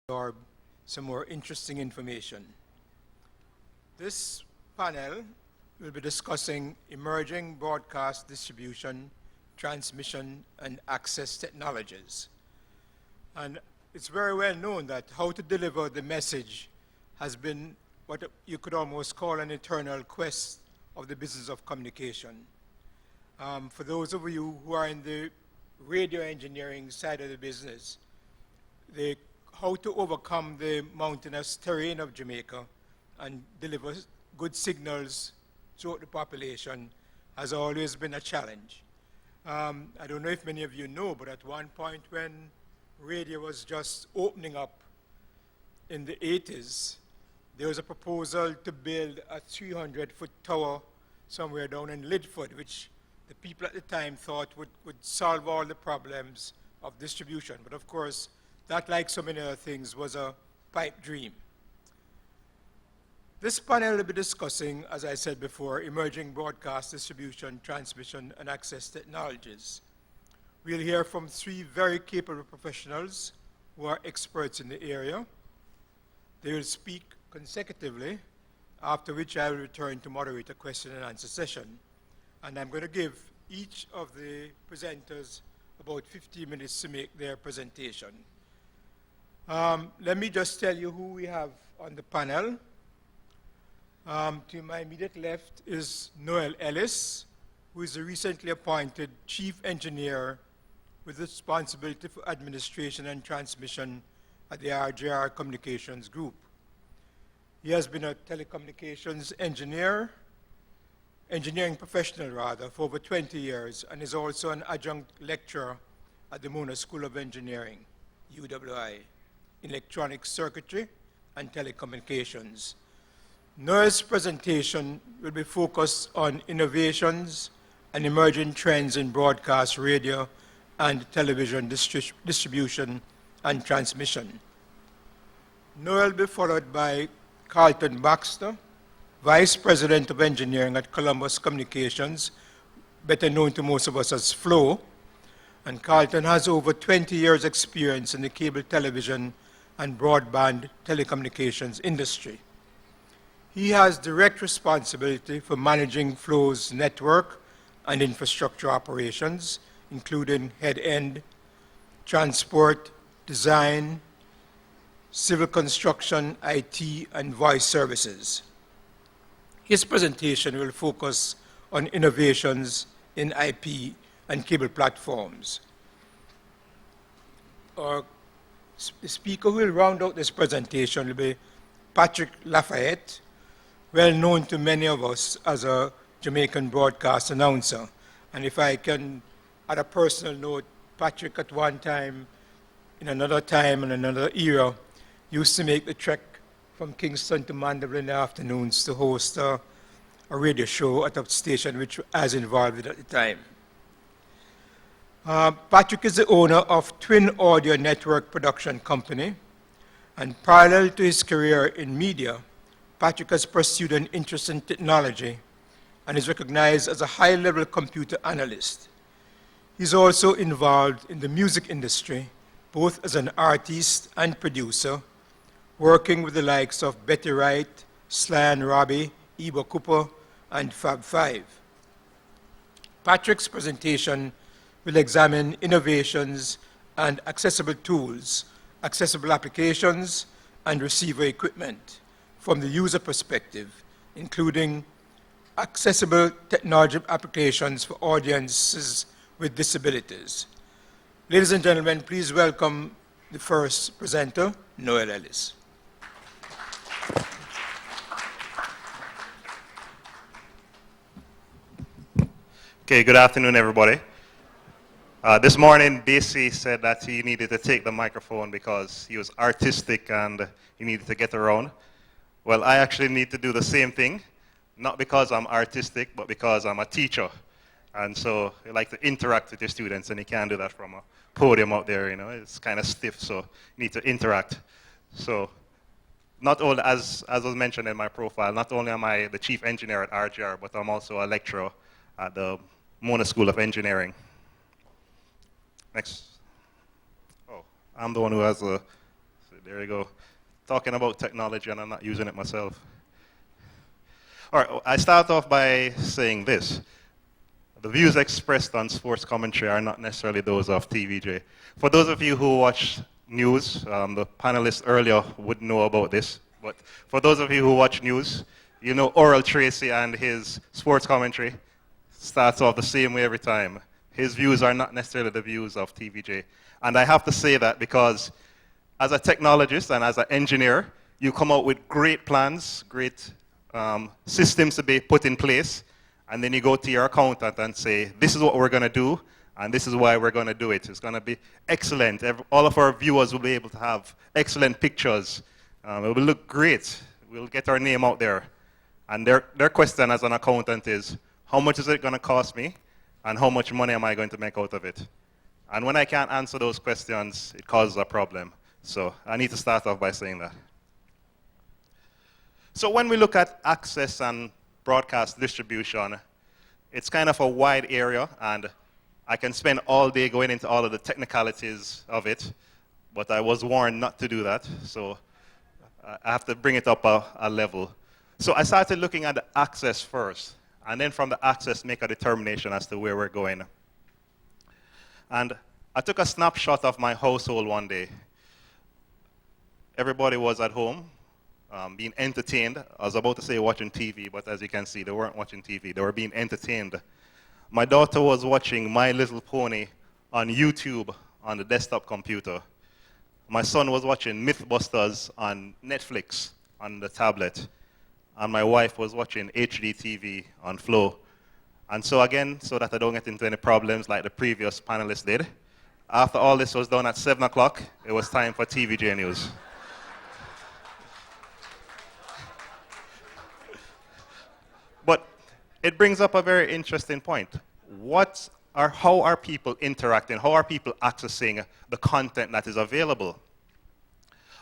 absorb some more interesting information. This panel will be discussing emerging broadcast distribution, transmission, and access technologies. And it's very well known that how to deliver the message has been what you could almost call an eternal quest of the business of communication. For those of you who are in the radio engineering side of the business, how to overcome the mountainous terrain of Jamaica and deliver good signals throughout the population has always been a challenge. I don't know if many of you know, but at one point when radio was just opening up in the 80s, there was a proposal to build a 300-foot tower somewhere down in Lidford, which the people at the time thought would solve all the problems of distribution. But of course, that, like so many other things, was a pipe dream. This panel will be discussing, as I said before, emerging broadcast distribution, transmission, and access technologies. We'll hear from three very capable professionals who are experts in the area. They will speak consecutively, after which I will return to moderate a question and answer session. And I'm going to give each of the presenters about 15 minutes to make their presentation. Let me just tell you who we have on the panel. To my immediate left is Noel Ellis, who is the recently appointed Chief Engineer with responsibility for administration and transmission at the RJR Communications Group. He has been a telecommunications engineering professional rather, for over 20 years, and is also an adjunct lecturer at the Mona School of Engineering, UWI, in electronic circuitry and telecommunications. Noel's presentation will be focused on innovations and emerging trends in broadcast radio and television distribution and transmission. Noel will be followed by Carlton Baxter, Vice President of Engineering at Columbus Communications, better known to most of us as Flow. And Carlton has over 20 years' experience in the cable television and broadband telecommunications industry. He has direct responsibility for managing Flow's network and infrastructure operations, including head-end, transport, design, civil construction, IT, and voice services. His presentation will focus on innovations in IP and cable platforms. The speaker who will round out this presentation will be Patrick Lafayette, well known to many of us as a Jamaican broadcast announcer. And if I can, at a personal note, Patrick at one time, in another time and another era, used to make the trek from Kingston to Mandeville in the afternoons to host a radio show at a station which I was involved with at the time. Patrick is the owner of Twin Audio Network Production Company, and parallel to his career in media, Patrick has pursued an interest in technology and is recognized as a high-level computer analyst. He's also involved in the music industry, both as an artist and producer, working with the likes of Betty Wright, Sly and Robbie, Eva Cooper, and Fab Five. Patrick's presentation will examine innovations and accessible tools, accessible applications, and receiver equipment from the user perspective, including accessible technology applications for audiences with disabilities. Ladies and gentlemen, please welcome the first presenter, Noel Ellis. Okay, good afternoon, everybody. This morning, BC said that he needed to take the microphone because he was artistic and he needed to get around. Well, I actually need to do the same thing, not because I'm artistic, but because I'm a teacher. And so I like to interact with your students, and you can't do that from a podium out there, you know. It's kind of stiff, so you need to interact. So not only, as was mentioned in my profile, not only am I the chief engineer at RGR, but I'm also a lecturer at the Mona School of Engineering. Next. Oh, I'm the one who has a There you go. Talking about technology and I'm not using it myself. All right, I start off by saying this. The views expressed on sports commentary are not necessarily those of TVJ. For those of you who watch news, the panelists earlier would know about this, but for those of you who watch news, you know Oral Tracy and his sports commentary starts off the same way every time. His views are not necessarily the views of TVJ. And I have to say that because as a technologist and as an engineer, you come out with great plans, great systems to be put in place, and then you go to your accountant and say, this is what we're going to do, and this is why we're going to do it. It's going to be excellent. All of our viewers will be able to have excellent pictures. It will look great. We'll get our name out there. And their question as an accountant is, how much is it going to cost me, and how much money am I going to make out of it? And when I can't answer those questions, it causes a problem. So I need to start off by saying that. So when we look at access and broadcast distribution, it's kind of a wide area, and I can spend all day going into all of the technicalities of it, but I was warned not to do that, so I have to bring it up a level. So I started looking at the access first, and then from the access make a determination as to where we're going. And I took a snapshot of my household one day. Everybody was at home, being entertained. I was about to say watching TV, but as you can see, they weren't watching TV. They were being entertained. My daughter was watching My Little Pony on YouTube on the desktop computer. My son was watching Mythbusters on Netflix on the tablet. And my wife was watching HD TV on Flow. And so again, so that I don't get into any problems like the previous panelists did, after all this was done at 7 o'clock, it was time for TVJ News. But it brings up a very interesting point. How are people interacting? How are people accessing the content that is available?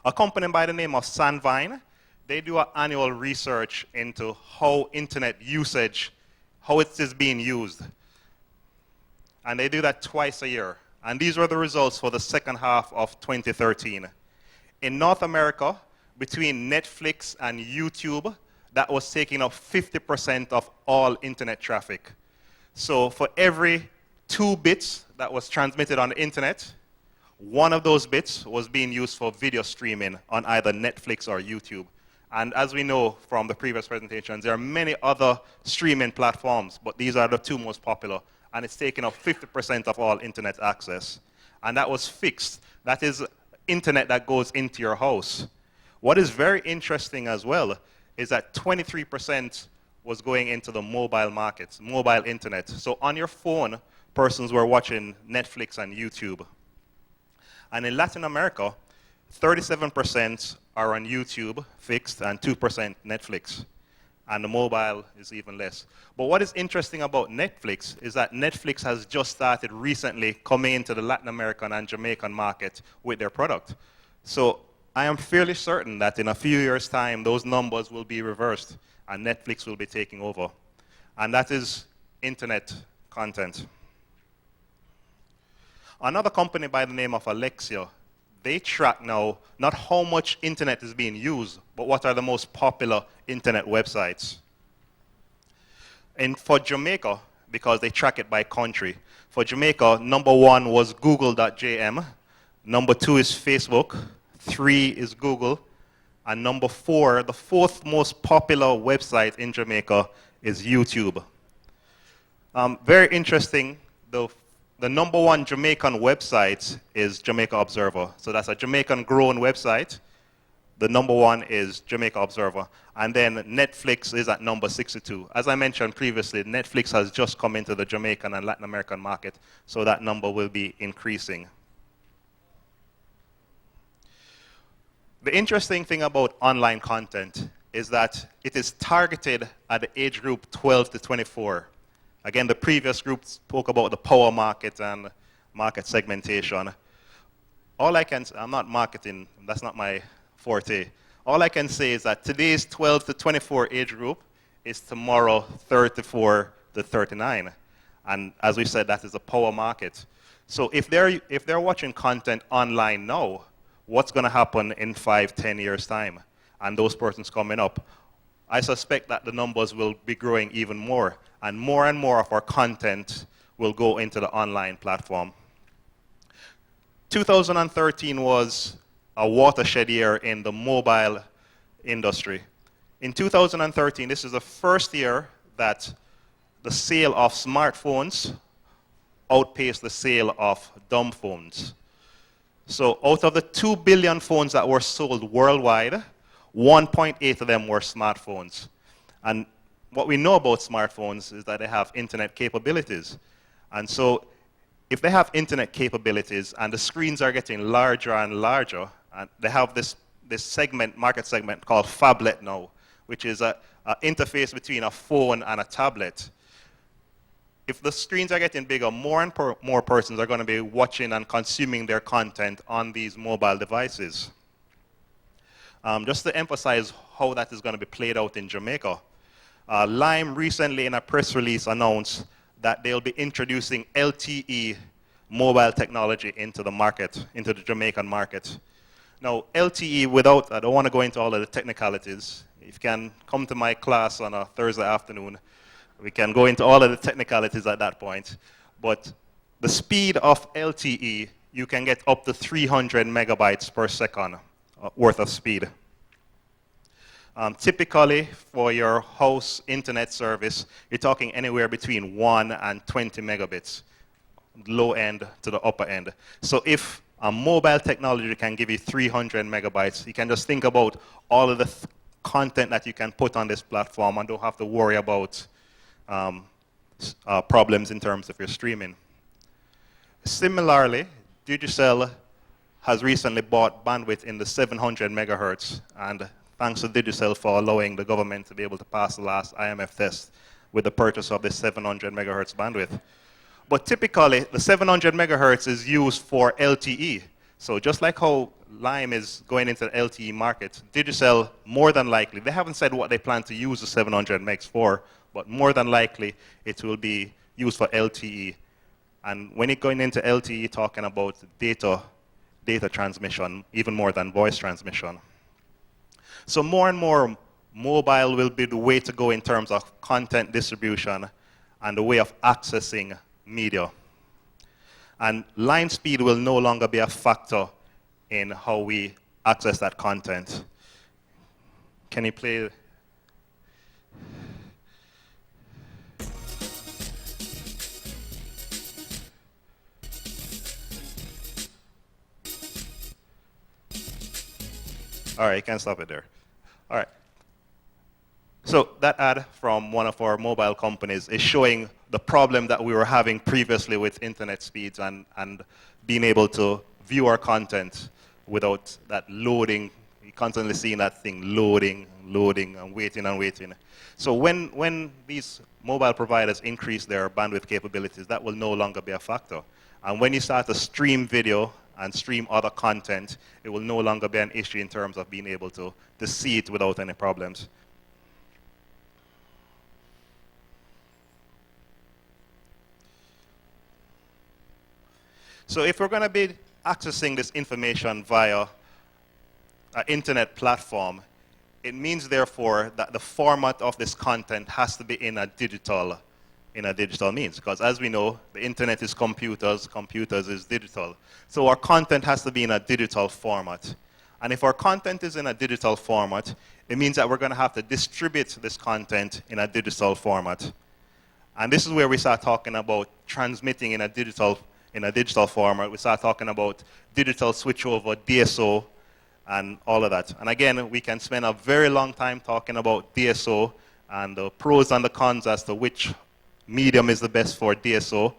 A company by the name of Sandvine, they do an annual research into how internet usage, how it is being used. And they do that twice a year. And these were the results for the second half of 2013. In North America, between Netflix and YouTube, that was taking up 50% of all internet traffic. So for every 2 bits that was transmitted on the internet, 1 of those bits was being used for video streaming on either Netflix or YouTube. And as we know from the previous presentations, there are many other streaming platforms, but these are the 2 most popular. And it's taking up 50% of all internet access. And that was fixed. That is internet that goes into your house. What is very interesting as well is that 23% was going into the mobile markets, mobile internet. So on your phone, persons were watching Netflix and YouTube. And in Latin America, 37% are on YouTube, fixed, and 2% Netflix. And the mobile is even less. But what is interesting about Netflix is that Netflix has just started recently coming into the Latin American and Jamaican market with their product. So I am fairly certain that in a few years' time, those numbers will be reversed and Netflix will be taking over. And that is internet content. Another company by the name of Alexia, they track now not how much internet is being used, but what are the most popular internet websites. And for Jamaica, because they track it by country, for Jamaica, number 1 was google.jm, number 2 is Facebook, 3 is Google, and number 4, the 4th most popular website in Jamaica is YouTube. Very interesting, the number 1 Jamaican website is Jamaica Observer. So that's a Jamaican-grown website. The number 1 is Jamaica Observer. And then Netflix is at number 62. As I mentioned previously, Netflix has just come into the Jamaican and Latin American market, so that number will be increasing. The interesting thing about online content is that it is targeted at the age group 12 to 24. Again, the previous group spoke about the power market and market segmentation. All I can say, I'm not marketing, that's not my forte. All I can say is that today's 12 to 24 age group is tomorrow 34 to 39. And as we said, that is a power market. So if they're watching content online now, what's going to happen in 5, 10 years' time, and those persons coming up. I suspect that the numbers will be growing even more and more of our content will go into the online platform. 2013 was a watershed year in the mobile industry. In 2013, this is the first year that the sale of smartphones outpaced the sale of dumb phones. So out of the 2 billion phones that were sold worldwide, 1.8 of them were smartphones. And what we know about smartphones is that they have internet capabilities. And so if they have internet capabilities and the screens are getting larger and larger, and they have this market segment called phablet now, which is an interface between a phone and a tablet. If the screens are getting bigger, more and more persons are going to be watching and consuming their content on these mobile devices. Just to emphasize how that is going to be played out in Jamaica, Lime recently in a press release announced that they'll be introducing LTE mobile technology into the market, into the Jamaican market. Now, LTE I don't want to go into all of the technicalities. If you can come to my class on a Thursday afternoon, we can go into all of the technicalities at that point. But the speed of LTE, you can get up to 300 megabytes per second worth of speed. Typically, for your house internet service, you're talking anywhere between 1 and 20 megabits, low end to the upper end. So if a mobile technology can give you 300 megabytes, you can just think about all of the content that you can put on this platform and don't have to worry about problems in terms of your streaming. Similarly, Digicel has recently bought bandwidth in the 700 megahertz, and thanks to Digicel for allowing the government to be able to pass the last IMF test with the purchase of this 700 megahertz bandwidth. But typically, the 700 megahertz is used for LTE. So just like how Lime is going into the LTE market, Digicel, more than likely, they haven't said what they plan to use the 700 megs for, but more than likely, it will be used for LTE. And when you're going into LTE, talking about data transmission, even more than voice transmission. So more and more, mobile will be the way to go in terms of content distribution and the way of accessing media. And line speed will no longer be a factor in how we access that content. Can you play? All right, you can stop it there. All right. So that ad from one of our mobile companies is showing the problem that we were having previously with internet speeds and being able to view our content without that loading. You're constantly seeing that thing loading, and waiting. So when these mobile providers increase their bandwidth capabilities, that will no longer be a factor. And when you start to stream video and stream other content, it will no longer be an issue in terms of being able to see it without any problems. So if we're going to be accessing this information via an internet platform, it means therefore that the format of this content has to be in a digital means, because as we know, the internet is computers is digital. So our content has to be in a digital format. And if our content is in a digital format, it means that we're going to have to distribute this content in a digital format. And this is where we start talking about transmitting in a digital format. We start talking about digital switchover, DSO, and all of that. And again, we can spend a very long time talking about DSO and the pros and the cons as to which medium is the best for DSO.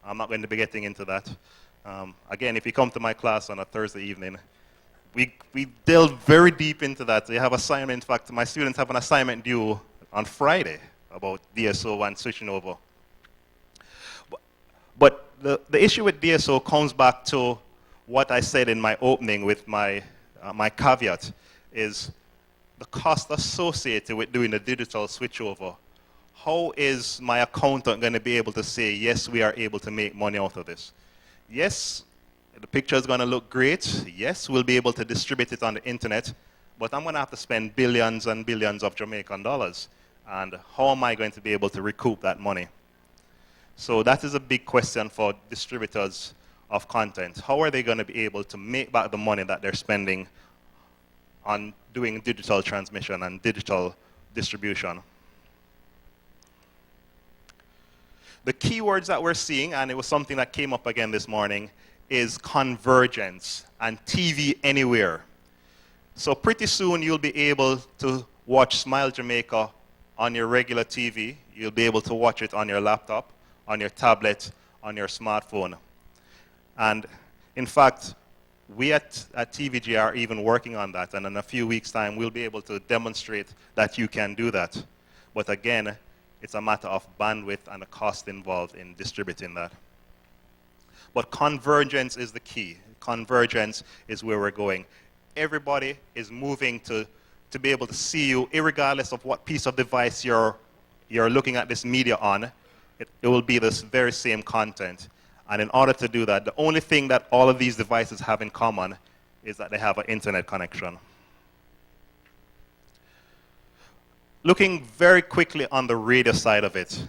I'm not going to be getting into that. Again, if you come to my class on a Thursday evening, we delve very deep into that. They have assignment. In fact, my students have an assignment due on Friday about DSO and switching over. But the issue with DSO comes back to what I said in my opening with my caveat, is the cost associated with doing the digital switchover. How is my accountant going to be able to say, yes, we are able to make money out of this? Yes, The picture is going to look great. Yes, we'll be able to distribute it on the internet, but I'm going to have to spend billions and billions of Jamaican dollars. And how am I going to be able to recoup that money? So that is a big question for distributors of content. How are they going to be able to make back the money that they're spending on doing digital transmission and digital distribution? The keywords that we're seeing, and it was something that came up again this morning, is convergence and TV anywhere. So pretty soon you'll be able to watch Smile Jamaica on your regular TV. You'll be able to watch it on your laptop, on your tablet, on your smartphone. And in fact, we at TVG are even working on that, and in a few weeks' time we'll be able to demonstrate that you can do that. But again, it's a matter of bandwidth and the cost involved in distributing that. But convergence is the key. Convergence is where we're going. Everybody is moving to be able to see you, irregardless of what piece of device you're looking at this media on. It will be this very same content. And in order to do that, the only thing that all of these devices have in common is that they have an internet connection. Looking very quickly on the radio side of it.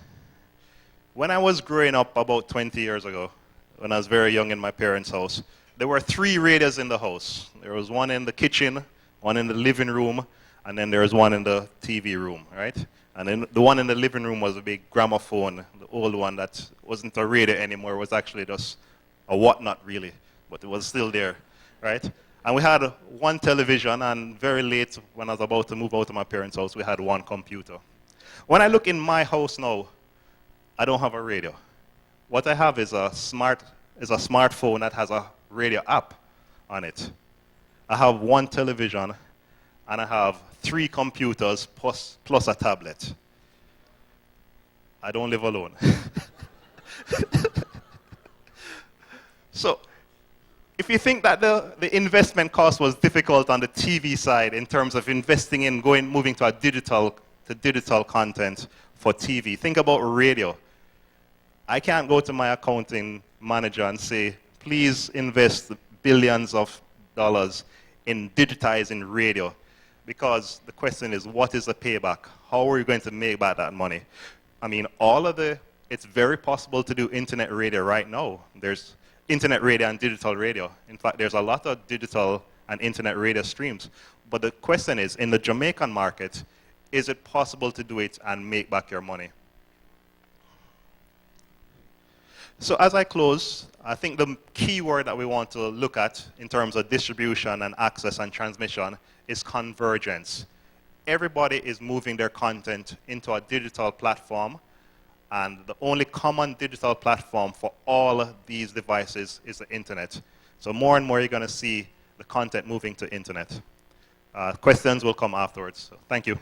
When I was growing up about 20 years ago, when I was very young in my parents' house, there were 3 radios in the house. There was one in the kitchen, one in the living room, and then there was one in the TV room, right? And then the one in the living room was a big gramophone, the old one that wasn't a radio anymore. It was actually just a whatnot, really, but it was still there, right? And we had one television, and very late, when I was about to move out of my parents' house, we had one computer. When I look in my house now, I don't have a radio. What I have is a smartphone that has a radio app on it. I have one television, and I have 3 computers plus a tablet. I don't live alone. So, if you think that the investment cost was difficult on the TV side in terms of investing in moving to digital content for TV, think about radio. I can't go to my accounting manager and say, please invest billions of dollars in digitizing radio, because the question is, what is the payback? How are you going to make back that money? I mean, it's very possible to do internet radio right now. There's internet radio and digital radio. In fact, there's a lot of digital and internet radio streams. But the question is, in the Jamaican market, is it possible to do it and make back your money? So as I close, I think the key word that we want to look at in terms of distribution and access and transmission is convergence. Everybody is moving their content into a digital platform, and the only common digital platform for all these devices is the internet. So more and more you're going to see the content moving to internet. Questions will come afterwards. So thank you.